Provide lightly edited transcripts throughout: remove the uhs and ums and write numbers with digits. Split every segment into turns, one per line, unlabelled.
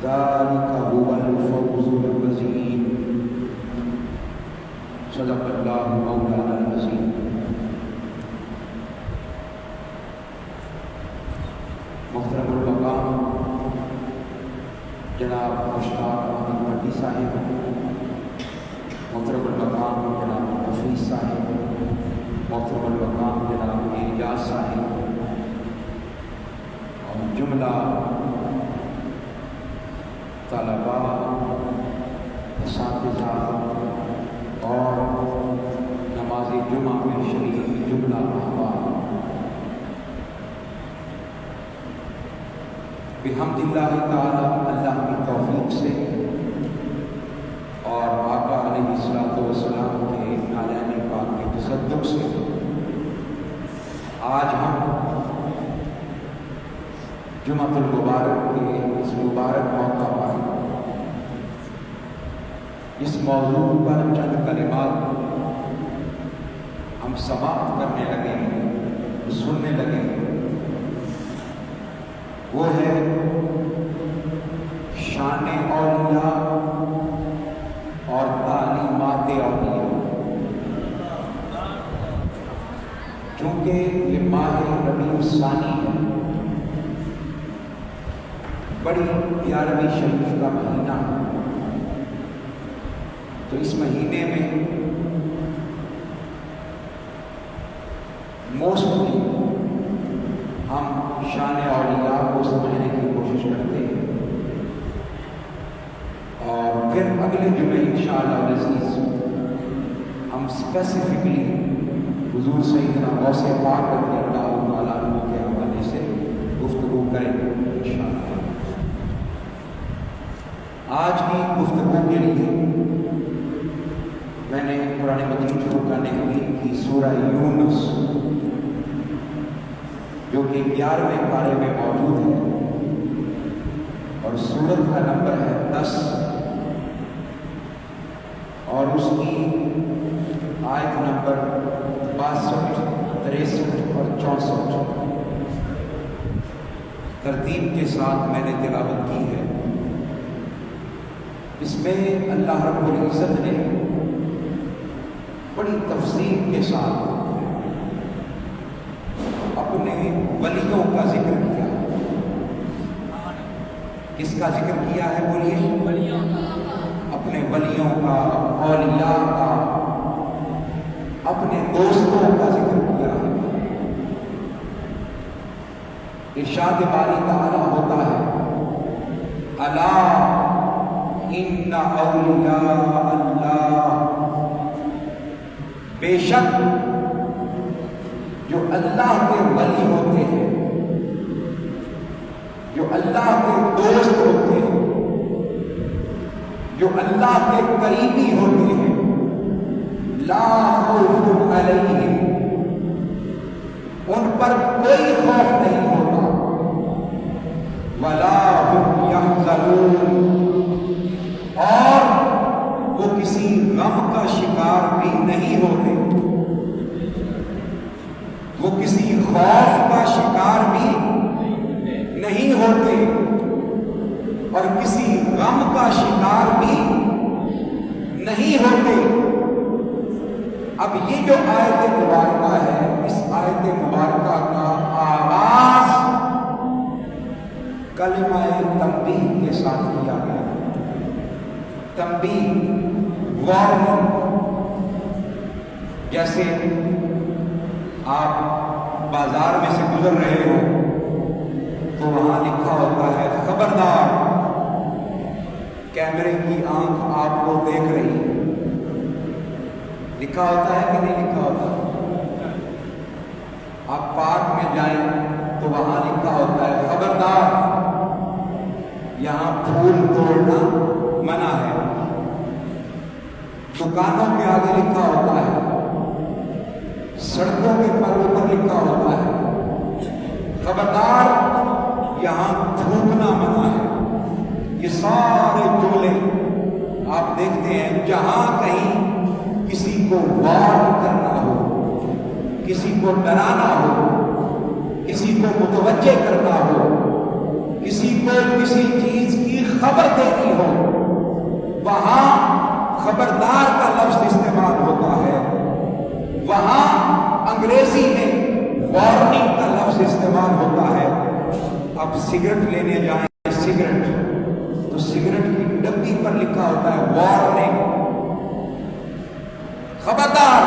ذلك هو الفوز العظيم صدق اللہ مولانا العظیم۔ محترم المقام جناب مشتاق احمد مٹی صاحب، محترم المقام جناب حفیظ صاحب، محترم المقام جناب اعجاز صاحب اور جملہ طلباء، اساتذہ اور نماز جمعہ میں شریک جملہ احباب، بحمد اللہ تعالی اللہ کی توفیق سے اور آقا علیہ الصلوۃ والسلام کے نالین پاک کے تصدق سے آج ہم جمعۃ المبارک کے اس مبارک موقع پر اس موضوع پر چند کلمات ہم سماعت کرنے لگے، سننے لگے۔ وہ ہے شان اولیاء اور تعلیمات اولیاء۔ چونکہ یہ ماہ ربیع الثانی ہے، بڑی 11ویں شریف کا مہینہ ہے، تو اس مہینے میں موسٹلی ہم شان اولیاء کو سمجھنے کی کوشش کرتے ہیں، اور پھر اگلے جمعے انشاءاللہ العزیز ہم اسپیسیفکلی حضور سیدنا غوث پاک رضی اللہ تعالیٰ عنہ کے حوالے سے گفتگو کریں گے انشاءاللہ۔ آج کی گفتگو کے لیے میں نے قرآن مجید فرقان حمید کی سورہ یونس، جو کہ 11ویں پارے میں موجود ہے اور سورت کا نمبر ہے 10 اور اس کی آیت نمبر 62، 63 اور 64 ترتیب کے ساتھ میں نے تلاوت کی ہے۔ اس میں اللہ رب العزت نے بڑی تفصیل کے ساتھ اپنے ولیوں کا ذکر کیا۔ کس کا ذکر کیا ہے بولیے؟ اپنے ولیوں کا، اولیاء کا، اپنے دوستوں کا ذکر کیا ہے۔ ارشاد باری تعالیٰ ہوتا ہے، الا ان اولیاء اللہ، بے شک جو اللہ کے ولی ہوتے ہیں، جو اللہ کے دوست ہوتے ہیں، جو اللہ کے قریبی ہوتے ہیں، لا خوف علیہم، ان پر کوئی خوف نہیں ہوتا، ولا هم یحزنون، اور وہ کسی غم کا شکار بھی نہیں ہوتے، وہ کسی خوف کا شکار بھی نہیں ہوتے اور کسی غم کا شکار بھی نہیں ہوتے۔ اب یہ جو آیت مبارکہ ہے، اس آیت مبارکہ کا آغاز کلمہ تنبیہ کے ساتھ کیا گیا۔ تنبیہ، وارننگ، جیسے آپ بازار میں سے گزر رہے ہو تو وہاں لکھا ہوتا ہے خبردار، کیمرے کی آنکھ آپ کو دیکھ رہی ہے، لکھا ہوتا ہے کہ نہیں لکھا ہوتا؟ آپ پارک میں جائیں تو وہاں لکھا ہوتا ہے خبردار، یہاں پھول توڑنا منع ہے۔ دکانوں کے آگے لکھا ہوتا ہے، سڑکوں کے پروں پر لکھا ہوتا ہے خبردار، یہاں تھوکنا منع ہے۔ یہ سارے جملے آپ دیکھتے ہیں، جہاں کہیں کسی کو وارن کرنا ہو، کسی کو ڈرانا ہو، کسی کو متوجہ کرنا ہو، کسی کو کسی چیز کی خبر دینی ہو، وہاں خبردار کا لفظ استعمال ہوتا ہے، وہاں انگریزی میں وارننگ کا لفظ استعمال ہوتا ہے۔ اب سگریٹ لینے جائیں، سگریٹ تو سگریٹ کی ڈبی پر لکھا ہوتا ہے وارننگ، خبردار۔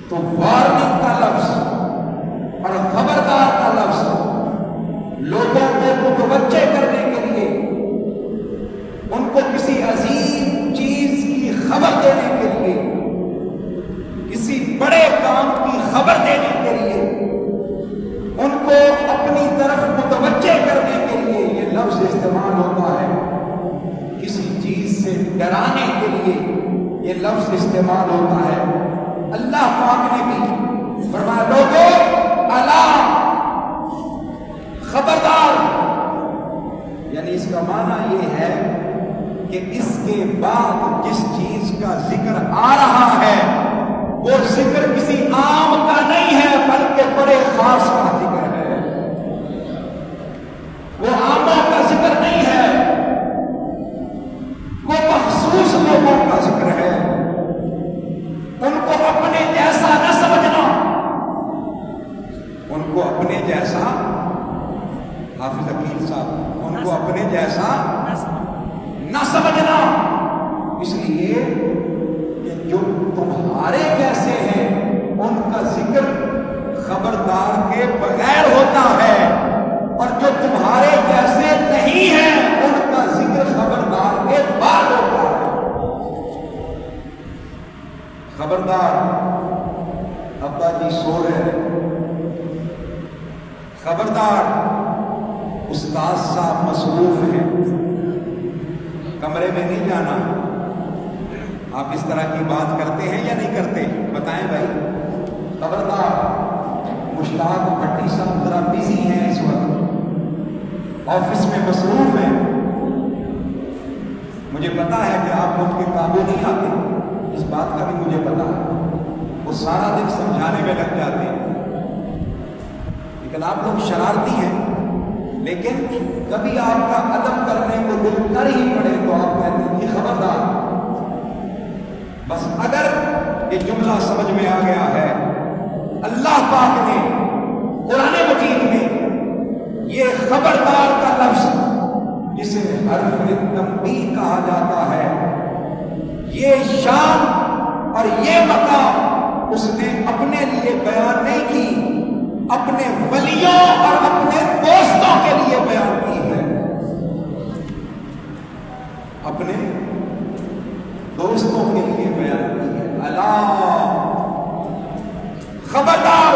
تو وارننگ کا لفظ اور خبردار کا لفظ لوگوں کو متوجہ کرنے کے لیے، ان کو کسی عظیم چیز کی خبر دینے کے لیے، کسی بڑے کام کی خبر دینے کے لیے، ان کو اپنی طرف متوجہ کرنے کے لیے یہ لفظ استعمال ہوتا ہے۔ کسی چیز سے ڈرانے کے لیے یہ لفظ استعمال ہوتا ہے۔ اللہ پاک نے بھی فرمایا لوگوں الا، خبردار، یعنی اس کا معنی یہ ہے کہ اس کے بعد جس چیز کا ذکر آ رہا ہے وہ ذکر کسی عام کا نہیں ہے بلکہ بڑے خاص کا ذکر ہے، وہ عاموں کا ذکر نہیں ہے، وہ مخصوص لوگوں کا ذکر ہے۔ ان کو اپنے جیسا نہ سمجھنا، ان کو اپنے جیسا، حافظ عقیل صاحب، ان کو اپنے جیسا نہ سمجھنا، اس لیے کہ جو تمہارے جیسے ہیں ان کا ذکر خبردار کے بغیر ہوتا ہے، اور جو تمہارے جیسے نہیں ہیں ان کا ذکر خبردار کے بعد ہوتا ہے۔ خبردار، ابا جی سو رہے ہیں، خبردار، استاد صاحب مصروف ہیں، کمرے میں نہیں جانا۔ آپ اس طرح کی بات کرتے ہیں یا نہیں کرتے؟ بتائیں بھائی۔ خبردار، مشتاق بھٹی صاحب ذرا بزی ہیں اس وقت، آفس میں مصروف ہیں، مجھے پتا ہے کہ آپ ان کے قابو نہیں آتے، اس بات کا بھی مجھے پتا ہے، وہ سارا دن سمجھانے میں لگ جاتے ہیں، لیکن آپ لوگ شرارتی ہیں، لیکن کبھی آپ کا ادب کرنے کو دل کر ہی پڑے تو آپ کہتے ہیں کہ خبردار۔ بس اگر یہ جملہ سمجھ میں آ گیا ہے، اللہ پاک نے قرآن مجید میں یہ خبردار کا لفظ، جسے حرف تنبیہ کہا جاتا ہے، یہ شان اور یہ مقام اس نے اپنے لیے بیان نہیں کی، اپنے ولیوں اور اپنے دوستوں کے لیے بیان کی ہے، اپنے دوستوں کے لیے بیان کی ہے۔ اللہ، خبردار،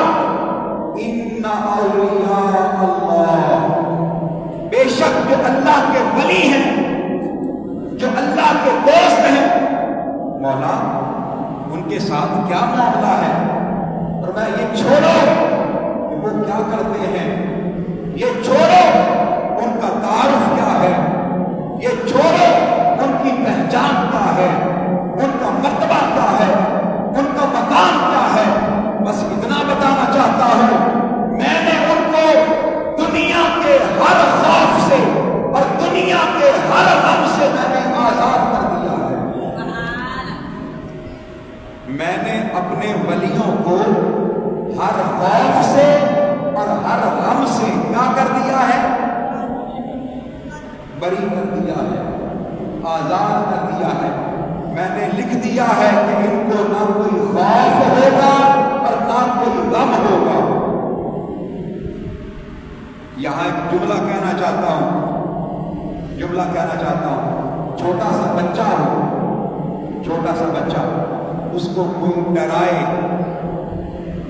ان اولیاء اللہ، بے شک جو اللہ کے ولی ہیں، جو اللہ کے دوست ہیں، مولا ان کے ساتھ کیا معاملہ ہے؟ اور میں یہ چھوڑو کہ وہ کیا کرتے ہیں، یہ چھوڑو ان کا تعارف کیا ہے، یہ چھوڑو ان کی پہچان کیا ہے، ان کا مرتبہ کیا ہے، ان کا مقام کیا ہے، بس اتنا بتانا چاہتا ہوں، میں نے ان کو دنیا کے ہر خوف سے اور دنیا کے ہر غم سے میں نے آزاد کر دیا ہے۔ میں نے اپنے ولیوں کو ہر خوف سے اور ہر غم سے کیا کر دیا ہے؟ بری کر دیا ہے، آزاد کر دیا ہے۔ میں نے لکھ دیا ہے کہ ان کو نہ کوئی خوف ہوگا اور نہ کوئی غم ہوگا۔ یہاں ایک جملہ کہنا چاہتا ہوں، جملہ کہنا چاہتا ہوں، چھوٹا سا بچہ ہو، چھوٹا سا بچہ، اس کو کوئی ڈرائے،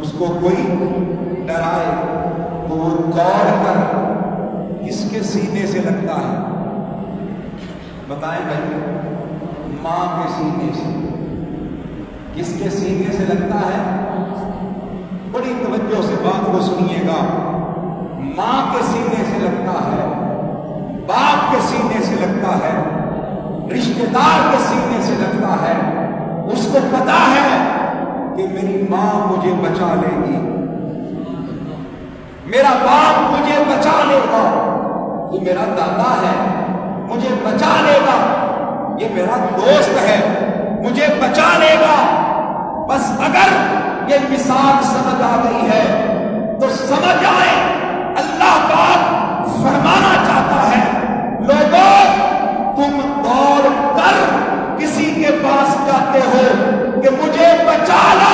اس کو کوئی ڈرائے تو وہ دوڑ کر کس کے سینے سے لگتا ہے؟ بتائیں بھائی، ماں کے سینے سے۔ کس کے سینے سے لگتا ہے؟ بڑی توجہ سے بات کو سنیے گا، ماں کے سینے سے لگتا ہے، باپ کے سینے سے لگتا ہے، رشتہ دار کے سینے سے لگتا ہے۔ اس کو پتا ہے کہ میری ماں مجھے بچا لے گی، میرا باپ مجھے بچا لے گا، یہ میرا دادا ہے مجھے بچا لے گا، یہ میرا دوست ہے مجھے بچا لے گا۔ بس اگر یہ مثال سمجھ آ گئی ہے تو سمجھ آئے اللہ پاک فرمانا چاہتا ہے، لوگوں تم دوڑ کر کسی کے پاس جاتے ہو کہ مجھے بچا لو،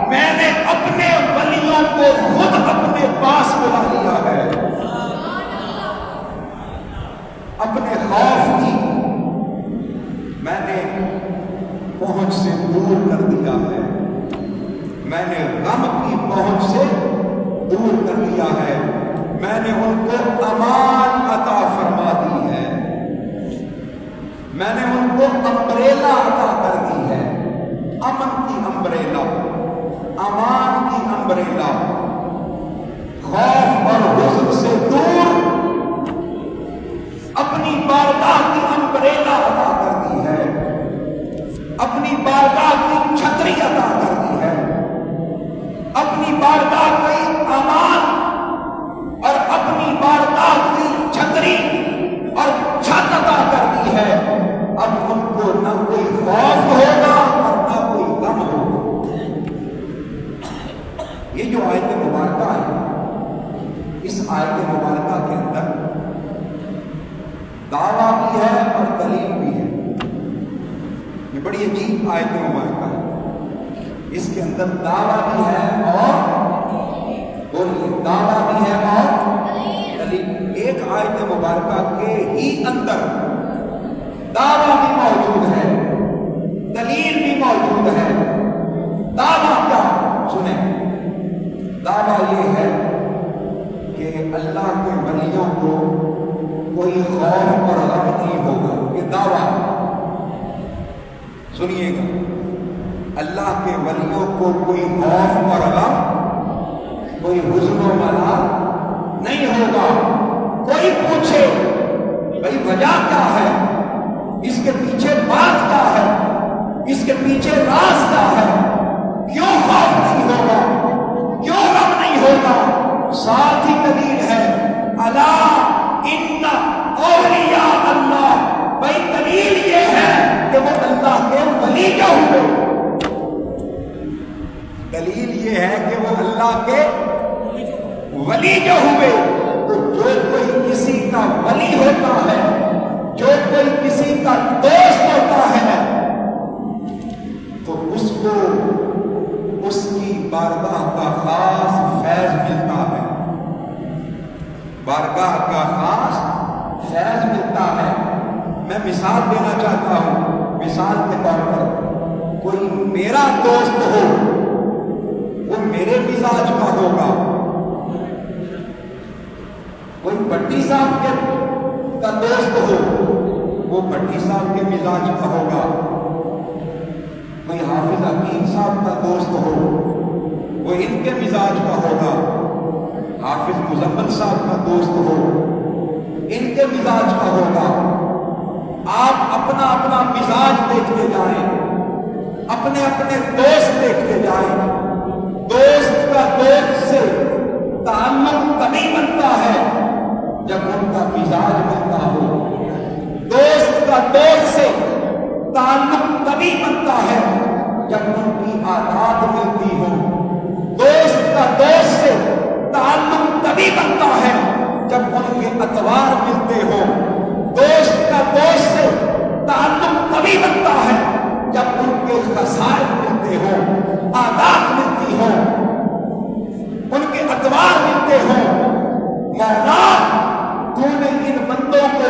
میں نے اپنے ولیوں کو خود اپنے پاس بلا لیا ہے، اپنے خوف کی میں نے پہنچ سے دور کر دیا ہے، میں نے غم کی پہنچ سے دور کر دیا ہے، میں نے ان کو امان عطا فرما دی ہے، میں نے ان کو امبریلا عطا کر دی ہے، امن کی امبریلا، امان کی امبریلا، خوف اور حزن سے دور اپنی بارگاہ کی امبریلا عطا کر دی ہے، اپنی بارگاہ کی چھتری عطا کر دی ہے، اپنی بارگاہ کی امان اور اپنی بارگاہ کی چھتری اور چھت عطا کر دی ہے۔ اب ان کو نہ کوئی خوف ہوگا اور نہ کوئی غم ہوگا۔ یہ جو آیت مبارکہ ہے، اس آیت مبارکہ کے اندر دعویٰ بھی ہے اور دلیل بھی ہے۔ یہ بڑی عجیب آیت مبارکہ ہے، اس کے اندر دعویٰ بھی ہے اور بولیے دعویٰ بھی ہے اور دلیل۔ ایک آیت مبارکہ کے ہی اندر دعویٰ بھی موجود ہے، دلیل بھی موجود ہے۔ دعویٰ کیا؟ سنیں، دعویٰ یہ ہے کہ اللہ کے ولیوں کو کوئی خوف اور غم نہیں ہوگا، یہ دعویٰ سنیے گا، اللہ کے ولیوں کو کوئی خوف اور غم، کوئی حزن و ملال نہیں ہوگا۔ کوئی پوچھے بھئی وجہ کیا ہے، اس کے پیچھے بات کیا ہے، اس کے پیچھے راز کیا ہے، کیوں خوف نہیں ہوگا، کیوں غم نہیں ہوگا؟ ساتھ ہی دلیل ہے، الا ان اولیاء اللہ، بھائی دلیل یہ ہے کہ وہ اللہ کے ولی جو ہوئے، دلیل یہ ہے کہ وہ اللہ کے ولی جو ہوئے۔ تو جو کوئی کسی کا ولی ہوتا ہے، جو کوئی کسی کا دوست ہوتا ہے، تو اس کو اس کی بارگاہ کا خاص فیض ملتا ہے، بارگاہ کا خاص فیض ملتا ہے۔ میں مثال دینا چاہتا ہوں، مثال کے طور پر کوئی میرا دوست ہو، وہ میرے مزاج کا ہوگا، کوئی بھٹی صاحب کا دوست ہو، وہ بھٹی صاحب کے مزاج کا ہوگا، کوئی حافظ حکیم صاحب کا دوست ہو، وہ ان کے مزاج کا ہوگا، حافظ مزمل صاحب کا دوست ہو، ان کے مزاج کا ہوگا۔ آپ اپنا اپنا مزاج دیکھتے جائیں، اپنے اپنے دوست دیکھتے جائیں۔ دوست کا دوست سے تعلق تبھی بنتا ہے جب ان کا مزاج بنتا ہو، دوست کا دوست سے تعلق تبھی بنتا ہے جب ان کی عادات ملتی ہو، دوست کا دوست سے تعلق تبھی بنتا ہے جب ان کے اطوار ملتے ہو، دوست کا دوست سے تعلق تبھی بنتا ہے جب ان کے خصائل ملتے ہو، عادات ملتی ہو، ان کے اطوار ملتے ہو۔ مولا تو نے ان بندوں کو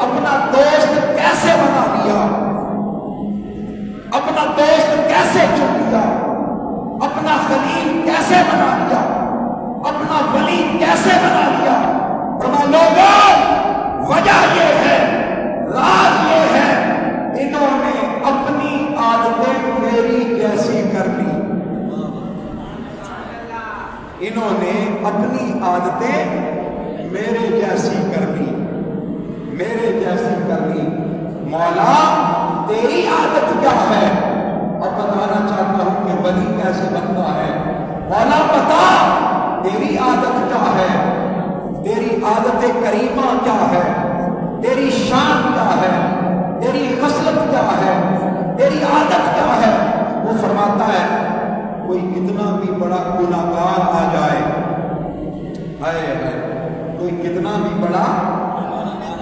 اپنا دوست کیسے بنا لیا، اپنا دوست کیسے چن لیا، اپنا خلیل کیسے بنا لیا، اپنا ولی کیسے بنا لیا؟ فرمایا لوگوں وجہ یہ ہے، راز یہ ہے، انہوں نے اپنی عادتیں میری جیسی کر لی، انہوں نے اپنی عادتیں میرے جیسی کر لی، میرے جیسی کر لی۔ مولا تیری عادت کیا ہے؟ اور بتانا چاہتا ہوں کہ ولی کیسے بنتا ہے۔ مولا بتا تیری عادت کیا ہے؟ ہے کوئی کتنا بھی بڑا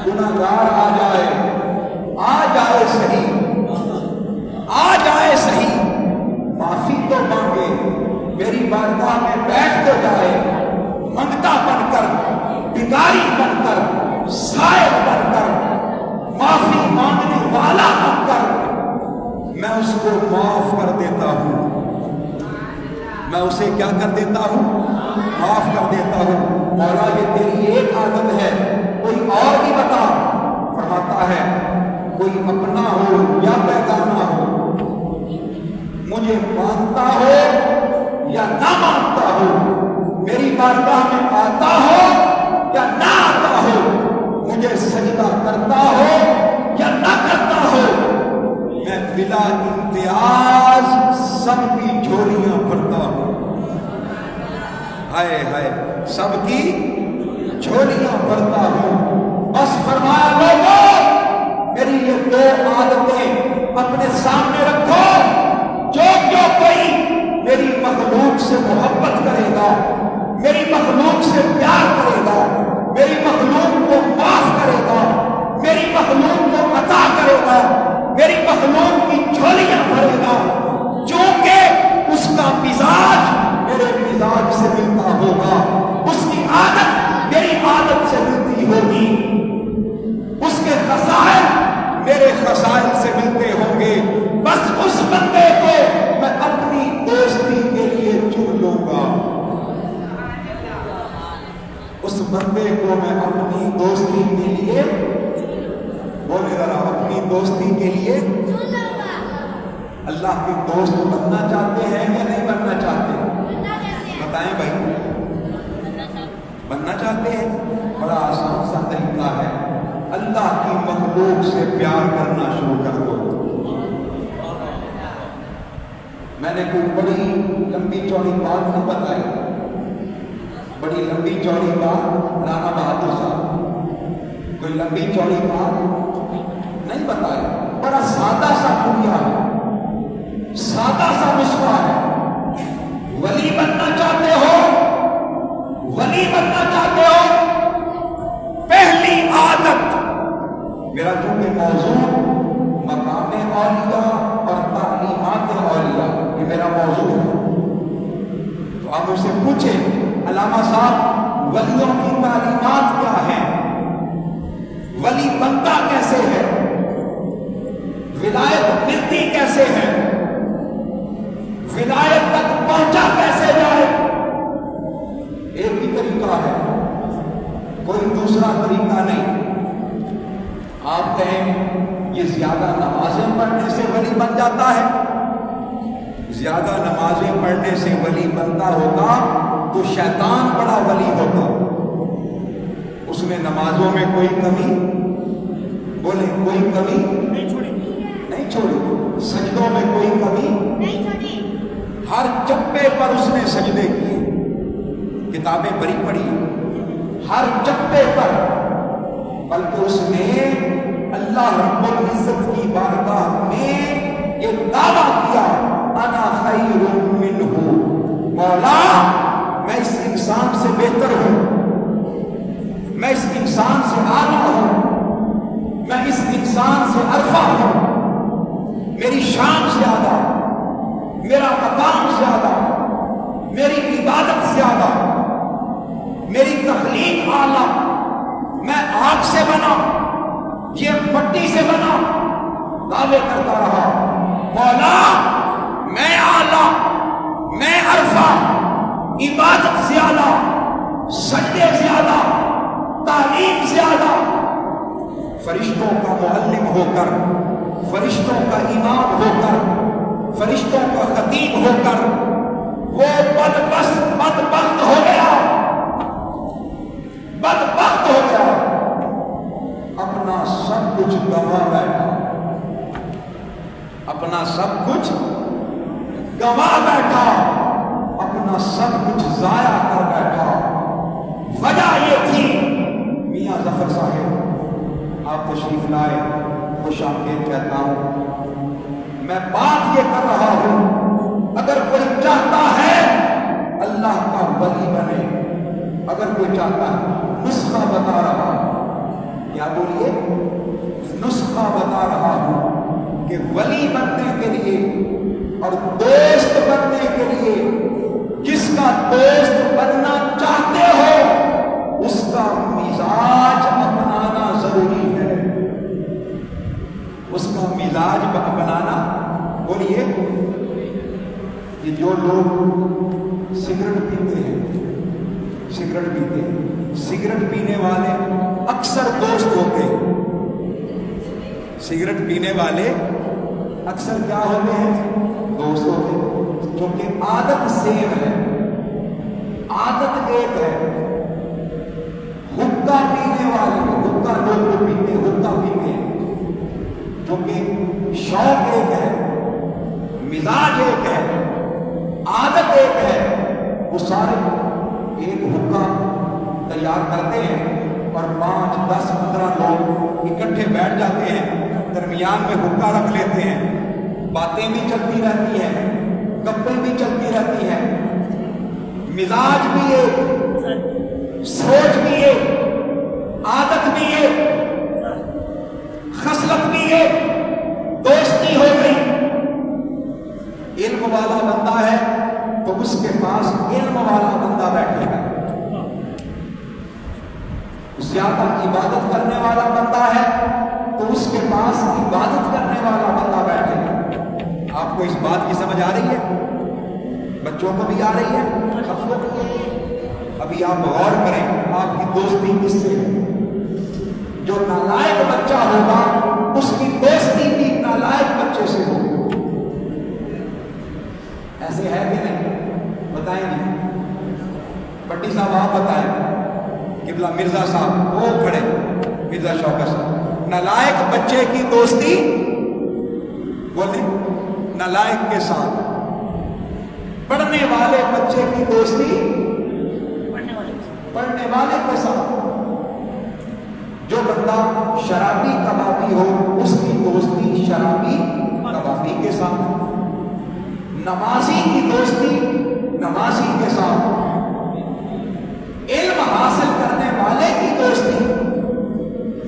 گناہگار آ جائے صحیح معافی تو مانگے، میری بارگاہ میں بیٹھ تو جائے، منگتا بن کر، بھکاری بن کر، سائل بن کر، معافی مانگنے والا بن کر میں اس کو معاف کر دیتا ہوں، میں اسے کیا کر دیتا ہوں؟ معاف کر دیتا ہوں۔ مولا یہ تیری ایک عادت ہے، کوئی اور بھی بتا۔ فرماتا ہے کوئی اپنا ہو یا بیگانہ ہو، مجھے مانتا ہو یا نہ مانتا ہو، میری بارگاہ میں آتا ہو یا نہ آتا ہو، مجھے سجدہ کرتا ہو یا نہ کرتا ہو، میں بلا امتیاز سب کی جھولیاں بھرتا ہوں۔ ہائے سب کی جھولیاں بھرتا ہوں۔ بس فرمایا لوگوں میری یہ دو عادتیں اپنے سامنے رکھو، جو کوئی میری مخلوق سے محبت کرے گا، میری مخلوق سے پیار کرے گا، میری مخلوق کو معاف کرے گا، میری مخلوق کو عطا کرے گا، میری مخلوق کی جھولیاں بھرے گا، چونکہ اس کا مزاج میرے مزاج سے ملتا ہوگا، اس کی عادت میری عادت سے ملتی ہوگی، اس کے خصائل میرے خصائل سے ملتے ہوں گے، بس اس بندے کو میں اپنی دوستی کے لیے چن لوں گا، اس بندے کو میں اپنی دوستی کے لیے، بولے ذرا، اپنی دوستی کے لیے اللہ کے دوست بننا چاہتے ہیں یا نہیں بننا چاہتے؟ بتائیں بھائی، بننا چاہتے ہیں؟ بڑا آسان سا طریقہ ہے، اللہ کی مخلوق سے پیار کرنا شروع کر دو۔ میں نے کوئی بڑی لمبی چوڑی بات نہیں بتائی، بڑی لمبی چوڑی بات رانا بہادر صاحب کوئی لمبی چوڑی بات نہیں بتائی، بڑا سادہ سا دنیا ہے، سادہ سا نسخہ ہے۔ ولی بننا چاہتے ہو، ولی بننا چاہتے ہو، پہلی عادت، میرا چونکہ موضوع مقام اولیاء اور تعلیمات اولیاء یہ میرا موضوع ہے، تو آپ مجھ سے پوچھیں علامہ صاحب ولیوں کی تعلیمات کیا ہیں، ولی بنتا کیسے ہے، ولایت ملتی کیسے ہے، ولایت تک پہنچا کیسے جائے؟ ایک ہی طریقہ ہے، کوئی دوسرا طریقہ نہیں۔ آپ کہیں یہ زیادہ نمازیں پڑھنے سے ولی بن جاتا ہے، زیادہ نمازیں پڑھنے سے ولی بنتا ہوتا تو شیطان بڑا ولی ہوتا، اس نے نمازوں میں کوئی کمی، بولے کوئی کمی نہیں چھوڑی، سجدوں میں کوئی کمی نہیں چھوڑی، ہر چپے پر اس نے سجدے کیے، کتابیں بڑی پڑھی، ہر چپے پر، بلکہ اس نے اللہ رب العزت کی بارگاہ میں یہ دعویٰ کیا انا خیر منہ، مولا میں اس انسان سے بہتر ہوں، میں اس انسان سے اعلیٰ ہوں، میں اس انسان سے عرفہ ہوں، میری شان زیادہ، میرا مقام زیادہ، میری عبادت زیادہ، میری تخلیق اعلیٰ، میں آگ سے بنا، یہ مٹی سے بنا، دعوے کرتا رہا، مولا میں اعلیٰ، میں عرفہ، عبادت زیادہ، سجدے زیادہ، تعلیم زیادہ، فرشتوں کا معلم ہو کر، فرشتوں کا امام ہو کر، فرشتوں کا خطیب ہو کر وہ بدبخت ہو گیا، بدبخت ہو گیا، اپنا سب کچھ گنوا بیٹھا، اپنا سب کچھ گنوا بیٹھا، اپنا سب کچھ ضائع کر بیٹھا۔ وجہ یہ تھی، میاں ظفر صاحب آپ تشریف لائے، خوش آمدید کہتا ہوں، میں بات یہ کر رہا ہوں، اگر کوئی چاہتا ہے اللہ کا ولی بنے، اگر کوئی چاہتا ہے نسخہ بتا رہا ہوں، کیا بولیے، نسخہ بتا رہا ہوں کہ ولی بننے کے لیے اور دوست بننے کے لیے جس کا دوست بننا چاہتے ہو اس کا مزاج اپنانا ضروری ہے، اس کا مزاج اپنانا۔ بولیے، یہ جو لوگ سگریٹ پیتے ہیں، سگریٹ پینے والے اکثر دوست ہوتے ہیں، سگریٹ پینے والے اکثر کیا ہوتے ہیں، دوست ہوتے ہیں، کیونکہ عادت سیم ہے، عادت ایک ہے۔ حقہ پینے والے، حقہ لوگ پیتے ہیں، حقہ پیتے ہیں، کیونکہ شوق ایک ہے، مزاج ایک ہے، عادت ایک ہے، وہ سارے ایک حقہ تیار کرتے ہیں اور 5، 10، 15 لوگ اکٹھے بیٹھ جاتے ہیں، درمیان میں حقہ رکھ لیتے ہیں، باتیں بھی چلتی رہتی ہیں، گپیں بھی چلتی رہتی ہیں، مزاج بھی ایک، سوچ بھی ایک، عادت بھی ایک، خصلت بھی ایک، دوستی ہو گئی۔ علم والا بندہ ہے تو اس کے پاس علم والا بندہ بیٹھے گا، زیادہ عبادت کرنے والا بندہ ہے تو اس کے پاس عبادت کرنے والا بندہ بیٹھے گا۔ آپ کو اس بات کی سمجھ آ رہی ہے؟ بچوں کو بھی آ رہی ہے؟ سب کو؟ ابھی آپ غور کریں، آپ کی دوستی کس سے ہے؟ جو نالائق بچہ ہوگا اس کی دوستی بھی نالائق بچے سے ہوگی۔ ایسے ہے کہ نہیں؟ بتائیں گے؟ بٹی صاحب آپ بتائیں، قبلہ مرزا صاحب وہ کھڑے، مرزا شوکت صاحب، نالائق بچے کی دوستی، بولیں، نالائق کے ساتھ، پڑھنے والے بچے کی دوستی پڑھنے والے کے ساتھ۔ جو بندہ شرابی کبابی ہو اس کی دوستی شرابی کبابی کے ساتھ، نمازی کی دوستی نمازی کے ساتھ، علم حاصل کرنے والے کی دوستی۔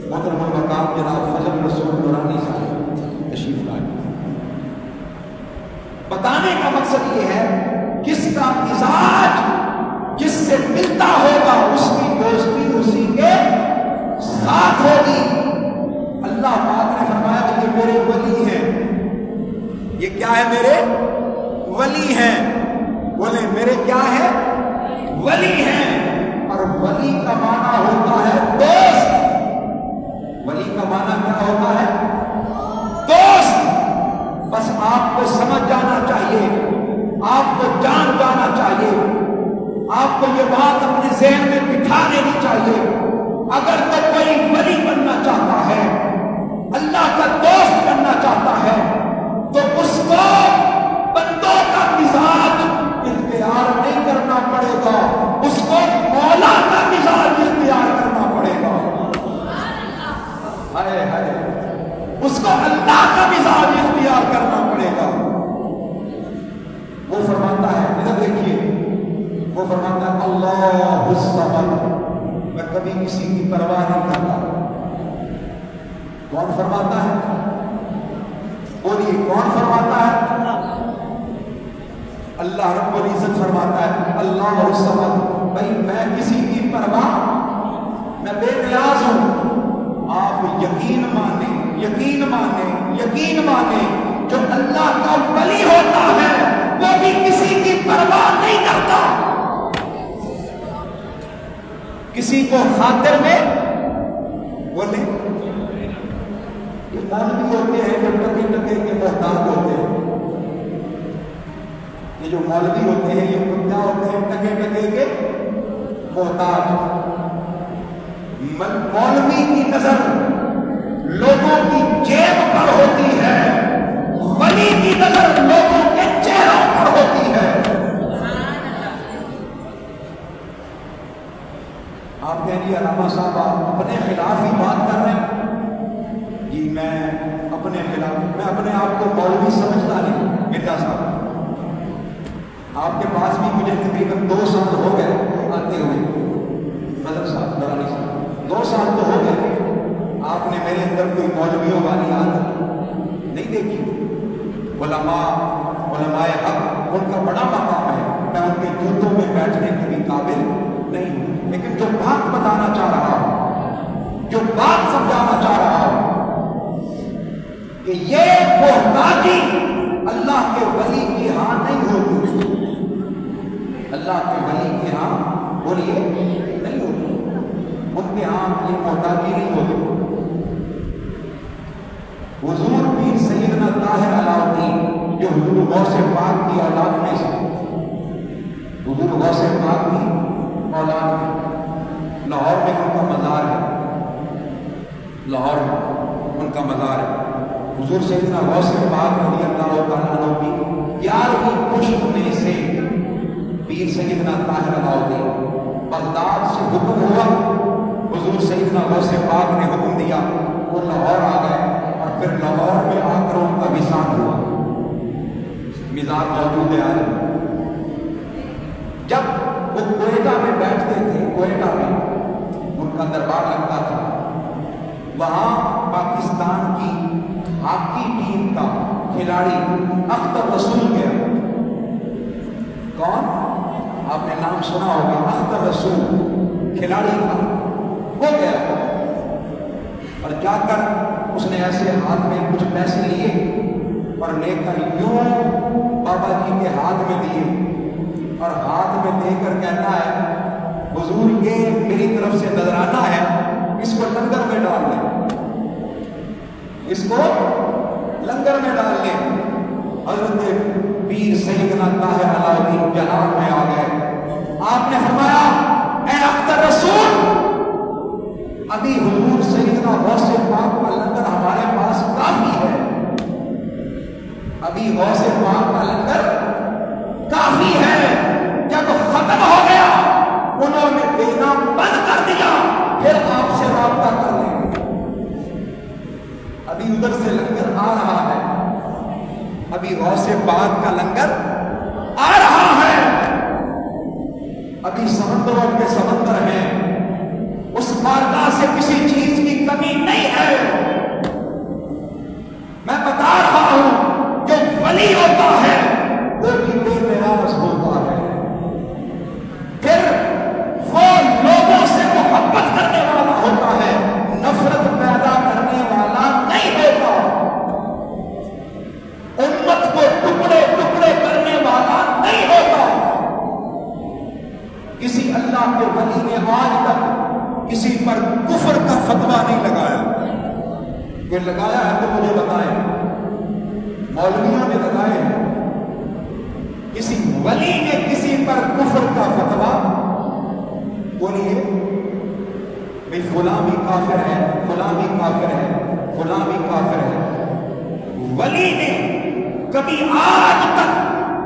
محترم المقام جناب فضل رسول نورانی صاحب تشریف لائے، بتانے کا مقصد یہ ہے کس کا مزاج جس سے ملتا ہوگا اس کی دوستی اسی کے ساتھ ہوگی۔ اللہ پاک نے فرمایا کہ یہ میرے ولی ہیں، یہ کیا ہے، میرے ولی ہیں۔ بولے میرے کیا ہے، ولی ہیں۔ اور ولی کا معنی ہوتا ہے دوست، ولی کا معنی کیا ہوتا ہے، دوست۔ بس آپ کو سمجھ جانا چاہیے، آپ کو جان جانا چاہیے، آپ کو یہ بات اپنے ذہن میں بٹھا دینی چاہیے، اگر تو کوئی ولی بننا چاہتا ہے، اللہ کا دوست بننا چاہتا ہے، تو اس کو بندوں کا مزاج اختیار نہیں کرنا پڑے گا، اس کو مولا کا مزاج اختیار کرنا پڑے گا۔ ہائے ہائے، اس کو اللہ کا مزاج اختیار کرنا پڑے گا۔ وہ فرماتا ہے، ادھر دیکھیے، وہ فرماتا ہے اللہ الصمد، میں کبھی کسی کی پرواہ نہیں کرتا۔ کون فرماتا ہے؟ بولیے کون فرماتا ہے؟ اللہ رب العزت فرماتا ہے اللہ الصمد، بھائی میں کسی کی پرواہ، میں بے نیاز ہوں۔ آپ یقین مانیں، یقین مانیں، یقین مانیں، جو اللہ کا ولی ہوتا ہے وہ بھی کسی کی پرواہ نہیں کرتا، کسی کو خاطر میں بولے۔ یہ مولوی ہوتے ہیں جو ٹکے ٹکے کے محتاج ہوتے ہیں، یہ جو مولوی ہوتے ہیں یہ کیا ہوتے ہیں، ٹکے ٹکے کے محتاج۔ مولوی کی نظر لوگوں کی جیب پر ہوتی ہے، ولی کی نظر لوگوں کے چہروں پر ہوتی ہے۔ آپ کہہ رہی علامہ صاحب آپ اپنے خلاف ہی بات کر رہے ہیں؟ جی میں اپنے خلاف، میں اپنے آپ کو مولوی سمجھتا نہیں مرزا صاحب۔ آپ کے پاس بھی مجھے تقریباً 2 سال ہو گئے آتے ہوئے، آپ نے میرے اندر کوئی مولویوں والی عادت نہیں دیکھی. علماء حق ان کا بڑا مقام ہے، میں ان کے جوتوں میں بیٹھنے کے بھی قابل نہیں ہوں، لیکن جو بات بتانا چاہ رہا ہوں، جو بات سمجھانا چاہ رہا ہوں کہ یہ محتاجی اللہ کے ولی کی ہاں نہیں ہوتی. اللہ کے ولی کے ہاں بولیے نہیں ہوتی، ان کے ہاں یہ محتاجی نہیں ہوتی. حضور پیر سیدنا طاہر علاؤدین جو حضور غوث پاک کی اولاد میں سے، حضور غوث پاک کی اولاد میں، لاہور میں ان کا مزار ہے، لاہور میں ان کا مزار ہے. حضور سیدنا غوث پاک رضی اللہ تعالیٰ عنہ کی 11ویں پشت میں سے پیر سیدنا طاہر علاؤدین بغداد سے حکم ہوا، حضور سیدنا غوث پاک نے حکم دیا، وہ لاہور آ گئے اور پھر لاہور میں آ کر ان کا وصال ہوا. مزار موجود ہے آج. جب وہ کوئٹہ میں بیٹھتے تھے، کوئٹہ میں ان کا دربار لگتا تھا، وہاں پاکستان کی ہاکی ٹیم کا کھلاڑی اختر رسول گیا. کون؟ آپ نے نام سنا ہوگا، اختر رسول کھلاڑی تھا، وہ گیا اور جا کر اس نے ایسے ہاتھ میں کچھ پیسے لیے اور لے کر یوں بابا جی کے ہاتھ میں دیے اور ہاتھ میں دے کر کہتا ہے حضور یہ میری طرف سے نذرانہ ہے، اس کو لنگر میں ڈال لیں، اس کو لنگر میں ڈال لیں. حضرت پیر سیدنا طاہر علاؤدین جناب میں آ گئے. آپ نے فرمایا اے اختر رسول، ابھی حضور سیدنا غوث پاک کا لنگر ہمارے پاس کافی ہے، ابھی غوث پاک کا لنگر کافی ہے. جب ختم ہو گیا انہوں نے دینا بند کر دیا، پھر آپ سے رابطہ کر لیں گے. ابھی ادھر سے لنگر آ رہا ہے، ابھی غوث پاک کا لنگر آ رہا ہے، ابھی سمندروں کے سمندر ہیں، اس بارگاہ سے کسی چیز کی کمی نہیں ہے. میں بتا رہا ہوں جو ولی ہوتا ہے وہ بھی بے نیاز ہوتا ہے، پھر وہ لوگوں سے محبت کرنے والا ہوتا ہے، نفرت پیدا کرنے والا نہیں ہوتا، امت کو ٹکڑے ٹکڑے کرنے والا نہیں ہوتا. کسی اللہ کے ولی نے آج تک کسی پر کفر کا فتویٰ نہیں لگایا. کوئی لگایا ہے تو مجھے بتائیں، مولویوں نے لگائے ہیں. کسی ولی نے کسی پر کفر کا فتویٰ بولیے بھائی فلاں بھی کافر ہے، فلاں بھی کافر ہے، فلاں بھی کافر ہے. ولی نے کبھی آج تک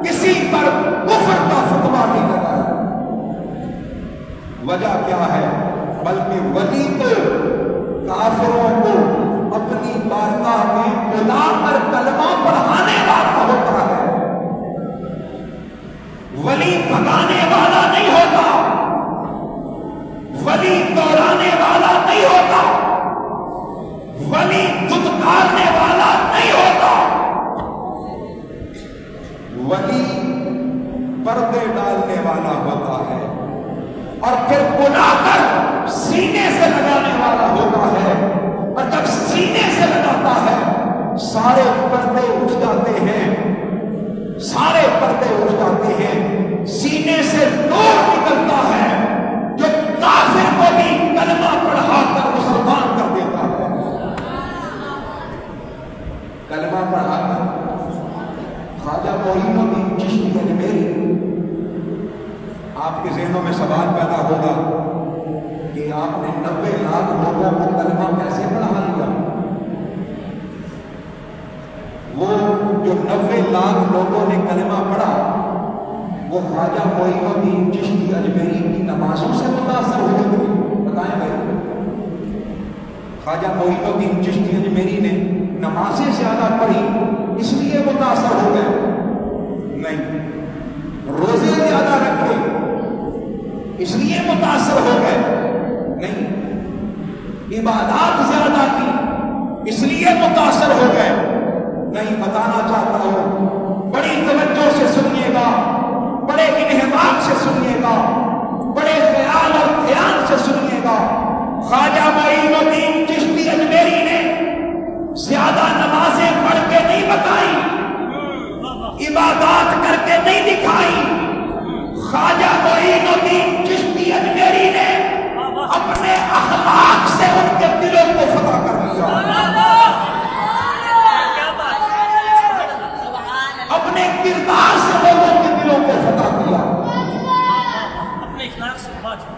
کسی پر کفر کا فتویٰ نہیں لگایا. وجہ کیا ہے؟ بلکہ ولی تو کافروں کو اپنی بارگاہ میں بلا کر کلمہ پڑھانے والا ہوتا ہے، ولی بھگانے والا نہیں ہوتا، ولی دوڑانے والا نہیں ہوتا، ولی دھتکارنے والا نہیں ہوتا. ولی پردے ڈالنے والا ہوتا ہے اور پھر بلا کر سینے سے لگانے والا ہوتا ہے، اور جب سینے سے لگاتا ہے سارے پردے اٹھ جاتے ہیں، سارے پردے اٹھ جاتے ہیں، سینے سے نور نکلتا ہے جو کافر کو بھی کلمہ پڑھا کر مسلمان کر دیتا ہے. کلمہ پڑھا کر خواجہ معین الدین چشتی اجمیری. آپ کے ذہنوں میں سوال پیدا ہوگا کہ آپ نے 90 لاکھ لوگوں کو کلمہ کیسے پڑھا لیا؟ وہ جو 90 لاکھ لوگوں نے کلمہ پڑھا وہ خواجہ معین الدین چشتی اجمیری کی نمازوں سے متاثر ہوئے تھے. بتائیں بھائی، خواجہ معین الدین چشتی اجمیری نے نمازیں زیادہ پڑھی اس لیے متاثر ہو گئے؟ نہیں. روزے زیادہ رکھے اس لیے متاثر ہو گئے؟ نہیں. عبادات زیادہ کی بتانا چاہتا ہوں، بڑی توجہ سے سنیے گا، بڑے انہمام سے سنیے گا، بڑے خیال اور دھیان سے سنیے گا۔ خواجہ معین الدین چشتی اجمیری نے زیادہ نمازیں پڑھ کے نہیں بتائی، عبادات کر کے نہیں دکھائی۔ خواجہ معین الدین چشتی اجمیری نے اپنے اخلاق سے ان کے دلوں کو فتح کر دیا، اپنے کردار سے لوگوں کے دلوں کو فتح کیا،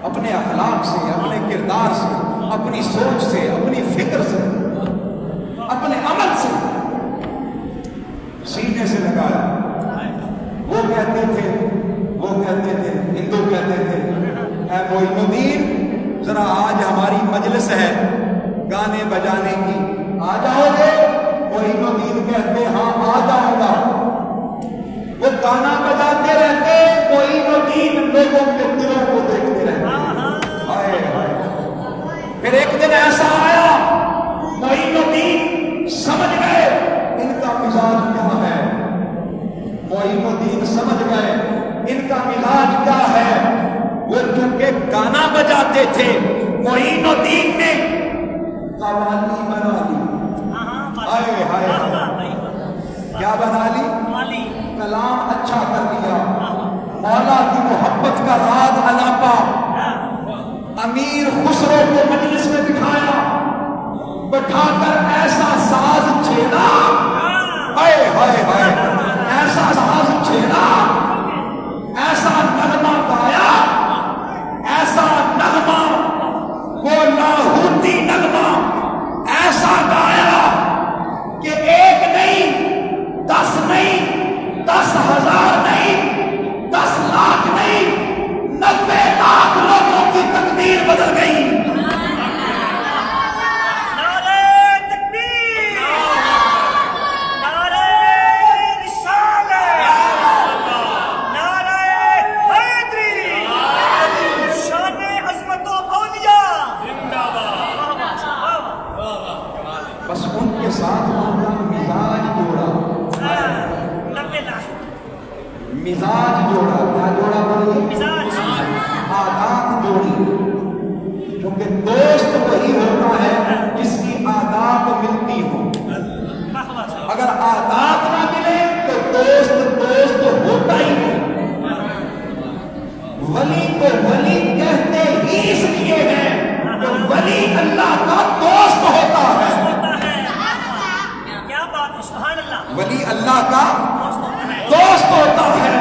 اپنے اخلاق سے، اپنے کردار سے، اپنی سوچ سے، اپنی فکر سے، اپنے عمل سے سینے سے لگایا۔ وہ کہتے تھے ہندو کہتے تھے، اے معین الدین ذرا آج ہماری مجلس ہے گانے بجانے کی، آ جاؤ گے؟ معین الدین کہتے ہاں آ جاؤں گا۔ وہ گانا بجاتے رہتے، معین الدین لوگوں کے دلوں کو دیکھتے رہتے۔ ہائے ہائے۔ پھر ایک دن ایسا آیا، معین الدین سمجھ گئے ان کا مزاج کیا ہے، معین الدین سمجھ گئے ان کا مزاج کیا ہے۔ وہ چونکہ گانا بجاتے تھے، معین الدین نے قوالی بنا لی۔ ہائے ہائے، کیا بنا لی؟ کلام اچھا کر لیا، مولا کی محبت کا راز الاپا۔ امیر خسرو کو مجلس میں بٹھایا، بٹھا کر ایسا ساز چھیڑا، ہائے ہائے ہائے، ایسا ساز چھیڑا، ایسا نغمہ گایا، ایسا نغمہ، وہ لاہوتی نغمہ ایسا گایا کہ ایک نہیں، 10 نہیں، 10,000 نہیں، 10 لاکھ نہیں، 90 لاکھ لوگوں کی تقدیر بدل گئی۔ بس ان کے ساتھ ان کا مزاج جوڑا، مزاج جوڑا، کیا جوڑا بولیے؟ عادات جوڑی، کیونکہ دوست وہی ہوتا ہے جس کی عادات ملتی ہو۔ اگر عادات نہ ملے تو دوست ہوتا ہی نہیں۔ ولی کو ولی کہتے ہی اس لیے ہیں کہ ولی اللہ کا دوست ہوتا ہے۔ ولی اللہ کا دوست ہوتا ہے،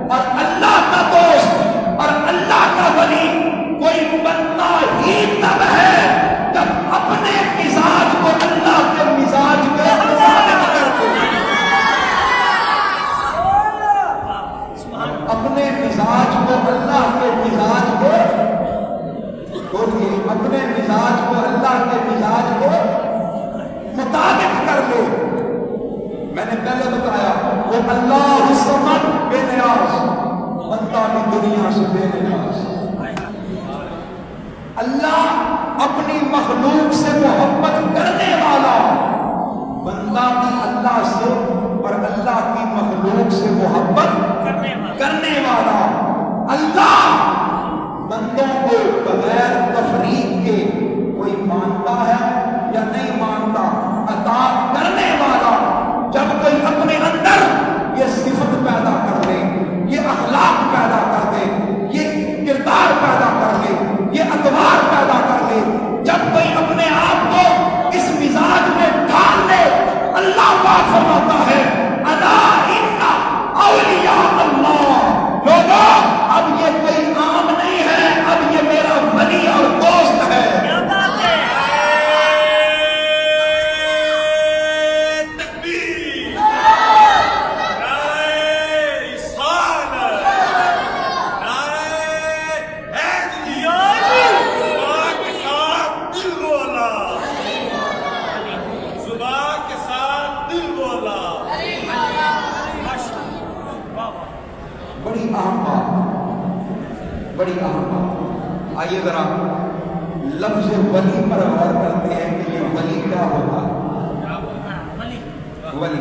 اور اللہ کا دوست اور اللہ کا ولی کوئی بنتا ہی تب ہے جب اپنے مزاج کو اللہ کے مزاج کے مطابق کر دے، اپنے مزاج کو اللہ کے مزاج کو چھوڑیے، اپنے مزاج کو اللہ کے مزاج کو مطابق کر لو۔ میں نے پہلے بتایا وہ اللہ الصمد بے نیاز، بندہ بھی دنیا سے بے نیاز۔ اللہ اپنی مخلوق سے محبت کرنے والا، بندہ بھی اللہ سے اور اللہ کی مخلوق سے محبت کرنے والا۔ اللہ بندوں کو بغیر تفریق کے کوئی مانتا ہے یا نہیں مانتا، عطا کرنے والا۔ جب کوئی اپنے اندر یہ صفت پیدا کر لے، یہ اخلاق پیدا کر دے، یہ کردار پیدا کر لے، یہ اتوار پیدا کر لے، جب کوئی اپنے آپ کو اس مزاج میں ڈھال لے، اللہ پاک فرماتا ہے الا ان اولیاء اللہ، لوگوں اب یہ کوئی عام نہیں ہے، اب یہ میرا ولی اور دوست ہے۔ بڑی اہم بات۔ آئیے ذرا لفظ ولی پر غور کرتے ہیں کہ یہ ولی کیا ہوتا ہے۔ ولی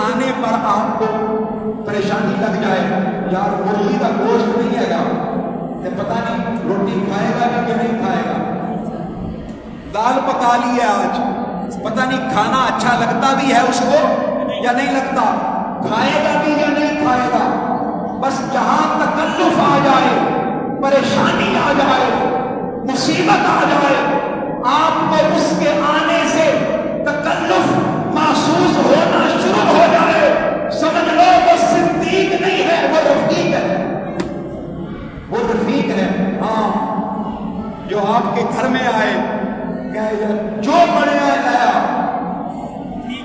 آنے پر آپ کو پریشانی لگ جائے، یار مرغی کا گوشت نہیں ہے گا، پتہ نہیں روٹی کھائے گا کہ نہیں کھائے گا، دال پکا لی ہے آج، پتہ نہیں کھانا اچھا لگتا بھی ہے اس کو یا نہیں لگتا، کھائے گا بھی یا نہیں کھائے گا۔ بس جہاں تکلف آ جائے، پریشانی آ جائے، مصیبت آ جائے، آپ کو اس کے آنے سے تکلف محسوس ہونا شروع ہو جائے، سمجھ لو وہ صدیق نہیں ہے، وہ رفیق ہے، وہ رفیق ہے۔ ہاں، جو آپ کے گھر میں آئے، جو بنیا گیا،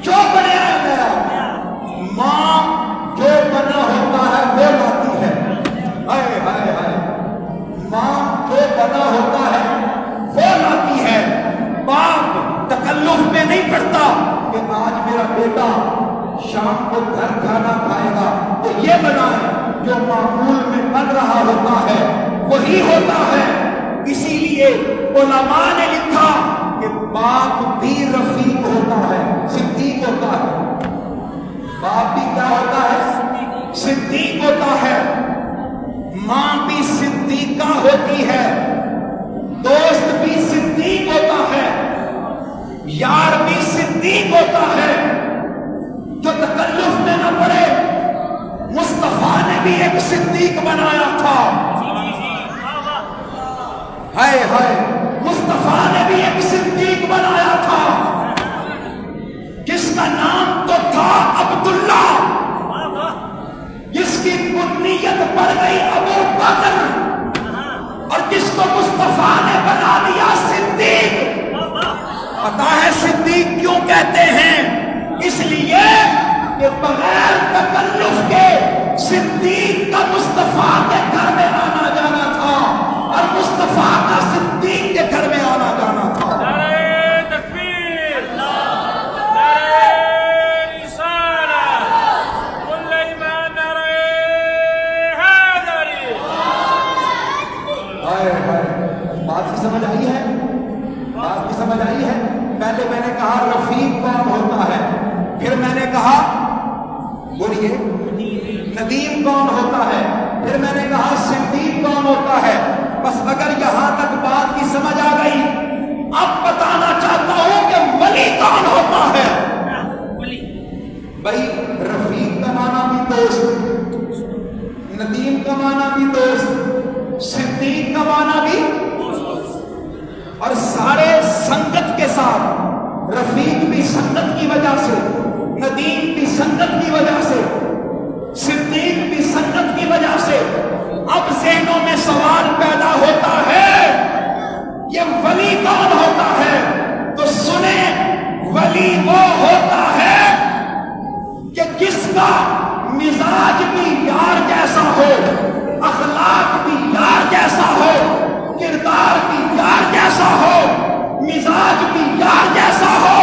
جو بنیا گیا، ماں جو بنا ہوتا ہے وہ لاتی ہے، ہائے ہائے ہائے، ماں جو بنا ہوتا ہے وہ لاتی ہے۔ باپ تکلف میں نہیں پڑتا کہ آج میرا بیٹا شام کو گھر کھانا کھائے گا تو یہ بنائے، جو معمول میں بن رہا ہوتا ہے وہی ہوتا ہے۔ اسی لیے علماء نے لکھا کہ باپ بھی رفیق ہوتا ہے، صدیق ہوتا ہے، باپ بھی کیا ہوتا ہے؟ صدیق ہوتا ہے، ماں بھی صدیقہ ہوتی ہے، دوست بھی صدیق ہوتا ہے، یار بھی صدیق ہوتا ہے، جو تکلف میں نہ پڑے۔ مصطفیٰ نے بھی ایک صدیق بنایا تھا، ہائے ہائے، مصطفیٰ نے بھی ایک صدیق بنایا تھا، جس کا نام تو تھا عبداللہ، جس کی کنیت پڑ گئی ابو بکر، اور جس کو مصطفیٰ نے بنا دیا صدیق۔ پتا ہے صدیق کیوں کہتے ہیں؟ اس لیے کہ بغیر تکلف کے صدیق کا مصطفیٰ کے گھر میں آنا جانا تھا، اور مصطفیٰ کا صدیق کے گھر میں آنا جانا تھا۔
نعرہ تکبیر، نعرہ رسالت، کل ایمان، نعرہ حیدری۔
ہائے ہائے، بات کی سمجھ آئی ہے؟ بات کی سمجھ آئی ہے؟ پہلے میں نے کہا رفیق کون ہوتا ہے، پھر میں نے کہا بولیے ندیم کون ہوتا ہے، پھر میں نے کہا صدیق کون ہوتا ہے۔ بس اگر یہاں تک بات کی سمجھ آ گئی، اب بتانا چاہتا ہوں کہ ولی کون ہوتا ہے۔ بھائی رفیق کا معنی بھی دوست، ندیم کا معنی بھی دوست، صدیق کا معنی بھی، اور سارے سنگت کے ساتھ، رفیق بھی سنگت کی وجہ سے، ندیم بھی سنگت کی وجہ سے، صدیق بھی سنگت کی وجہ سے۔ اب ذہنوں میں سوال پیدا ہوتا ہے، یہ ولی کون ہوتا ہے؟ تو سنیں، ولی وہ ہوتا ہے کہ جس کا مزاج بھی یار جیسا ہو، اخلاق بھی یار جیسا ہو، کردار بھی یار جیسا ہو، مزاج بھی یار جیسا ہو،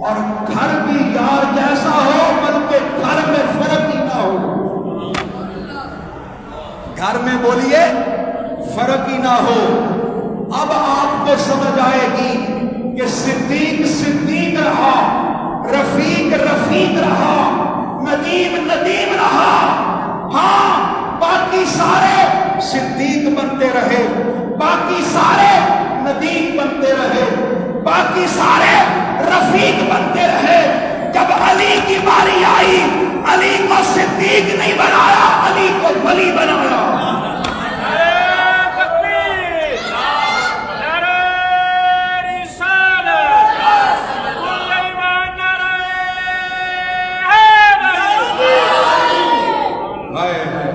اور گھر بھی یار جیسا ہو، بلکہ گھر میں فرق ہی نہ ہو۔ گھر میں بولیے فرق ہی نہ ہو۔ اب آپ کو سمجھ آئے گی کہ صدیق صدیق رہا، رفیق رفیق رہا، ندیم ندیم رہا۔ ہاں، باقی سارے صدیق بنتے رہے، باقی سارے ندیم بنتے رہے، باقی سارے رفیق بنتے رہے۔ جب علی کی باری آئی، علی کو صدیق نہیں بنایا، علی کو ولی بنایا۔
نعرہ تکبیر، نعرہ رسالت، کل ایمان، نعرہ حیدری۔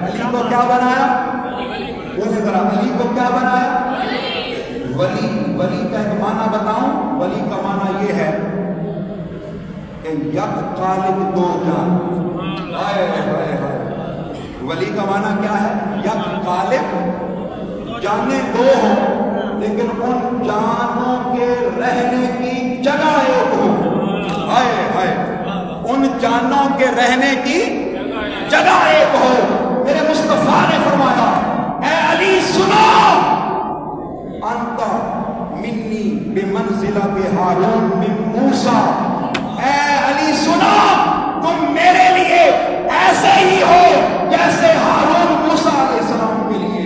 علی کو کیا بنایا؟ بولے ذرا، علی کو کیا بنایا؟ ولی۔ ولی کا ایک معنی بتاؤں، ولی کا معنی یہ ہے کہ یک قالب دو جان۔ ہائے ہائے ہائے، ولی کا معنی کیا ہے؟ یک قالب، جانیں دو ہوں لیکن ان جانوں کے رہنے کی جگہ ایک ہو۔ ہائے ہائے، ان جانوں کے رہنے کی جگہ ایک ہو۔ میرے مصطفیٰ نے فرمایا، اے علی سنو، انت منی بمنزلت ہارون من موسیٰ، اے علی سنو، میرے لیے ایسے ہی ہو جیسے ہارون موسیٰ علیہ السلام کے لیے.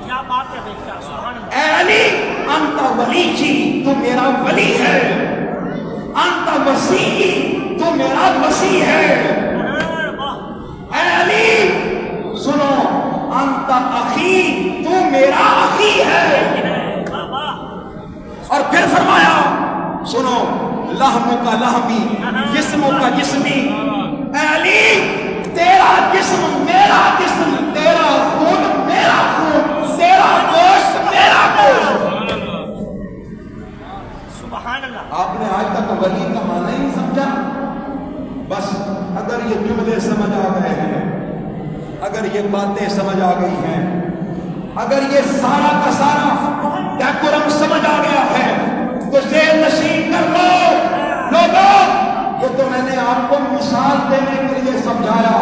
کیا بات ہے بھائی صاحب، سبحان اللہ.
اے علی انت ولی جی، تو میرا ولی ہے. انت وسیع، تو میرا وسیع ہے. اے علی سنو، انت اخی، تو میرا اخی ہے. اور پھر فرمایا سنو، لحموں کا لحمی، جسموں کا جسمی. اے علی تیرا جسم میرا جسم، تیرا خون میرا خون، تیرا گوشت میرا گوشت.
سبحان اللہ.
آپ نے آج تک ولی کا معنی نہیں سمجھا. بس اگر یہ جملے سمجھ آ گئے ہیں، اگر یہ باتیں سمجھ آ گئی ہیں، اگر یہ سارا کا سارا ڈیکورم سمجھ آ گیا ہے تو ذہن نشین کر لو. لوگوں، یہ تو میں نے آپ کو مثال دینے کے لیے سمجھایا.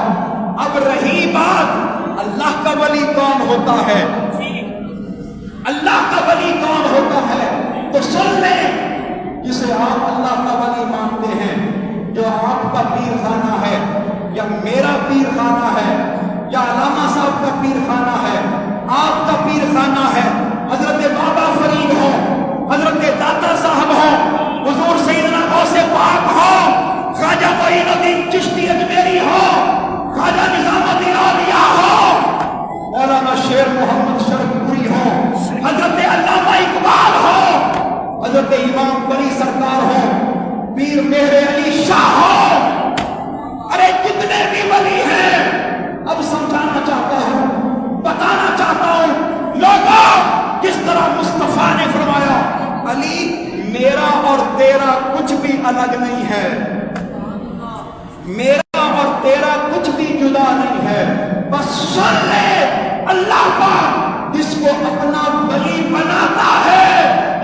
اب رہی بات اللہ کا ولی کون ہوتا ہے، اللہ کا ولی کون ہوتا ہے، تو سن لیں. جسے آپ اللہ کا ولی مانتے ہیں، جو آپ کا پیر خانہ ہے یا میرا پیر خانہ ہے یا علامہ صاحب کا پیر خانہ ہے، آپ کا پیر خانہ ہے، حضرت بابا فرید ہو، حضرت داتا صاحب ہو، حضور سیدنا غوث پاک ہو، خواجہ معین الدین چشتی اجمیری ہو، خواجہ نظام الدین اولیاء ہو، مولانا شیر محمد شرف پوری ہو، حضرت علامہ اقبال ہو، حضرت امام بری سرکار ہو، پیر مہر علی شاہ ہو. ارے جتنے بھی ولی ہیں، اب سمجھانا چاہتا ہوں، بتانا چاہتا ہوں لوگوں، جس طرح مصطفیٰ نے فرمایا علی میرا اور تیرا کچھ بھی الگ نہیں ہے، میرا اور تیرا کچھ بھی جدا نہیں ہے. بس سن لے، اللہ پاک جس کو اپنا ولی بناتا ہے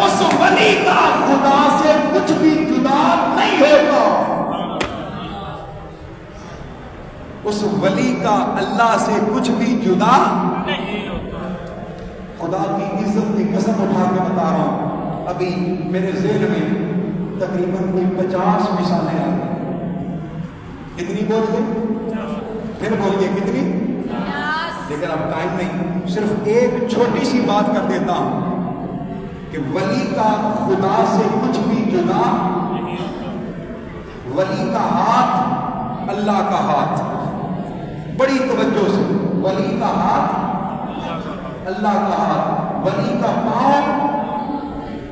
اس ولی کا خدا سے کچھ بھی جدا نہیں ہوتا. اس ولی کا اللہ سے کچھ بھی جدا
نہیں ہوتا.
خدا کی عزت کی قسم اٹھا کے بتا رہا ہوں، ابھی میرے ذہن میں تقریباً کوئی 50 مثالیں آ گئی. کتنی بول گئے؟ پھر بولیے کتنی؟ لیکن اب ٹائم نہیں، صرف ایک چھوٹی سی بات کر دیتا ہوں کہ ولی کا خدا سے کچھ بھی جدا. ولی کا ہاتھ اللہ کا ہاتھ، بڑی توجہ سے، ولی کا ہاتھ اللہ کا ہاتھ، ولی کا پاؤں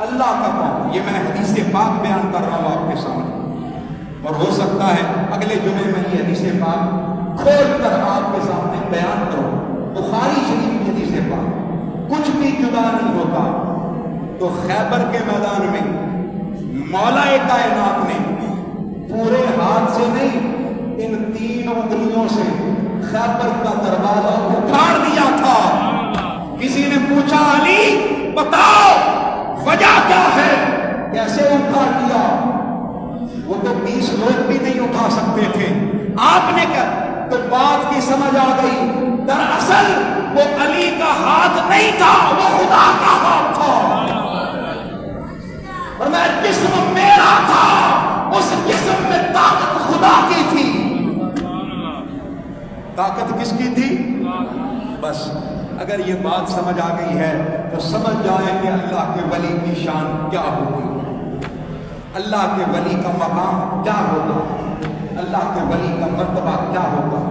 اللہ کا پاؤں. یہ میں حدیث پاک بیان کر رہا ہوں آپ کے سامنے، اور ہو سکتا ہے اگلے جمعے میں یہ حدیث پاک کھول کر آپ کے سامنے بیان کروں. بخاری شریف کی حدیث پاک، کچھ بھی جدا نہیں ہوتا. تو خیبر کے میدان میں مولا کائنات نے پورے ہاتھ سے نہیں، ان 3 انگلیوں سے خیبر کا دروازہ اکھاڑ دیا تھا. کسی نے پوچھا علی بتاؤ وجہ کیا ہے، کیسے اکھاڑ دیا؟ وہ تو 20 لوگ بھی نہیں اٹھا سکتے تھے. آپ نے کہا تو بات کی سمجھ آ گئی، دراصل وہ علی کا ہاتھ نہیں تھا، وہ خدا کا ہاتھ تھا. اور میں جسم میرا تھا، اس جسم میں طاقت خدا کی تھی. طاقت کس کی تھی؟ بس اگر یہ بات سمجھ آ گئی ہے تو سمجھ جائیں کہ اللہ کے ولی کی شان کیا ہوگی، اللہ کے ولی کا مقام کیا ہوگا، اللہ کے ولی کا مرتبہ کیا ہوگا.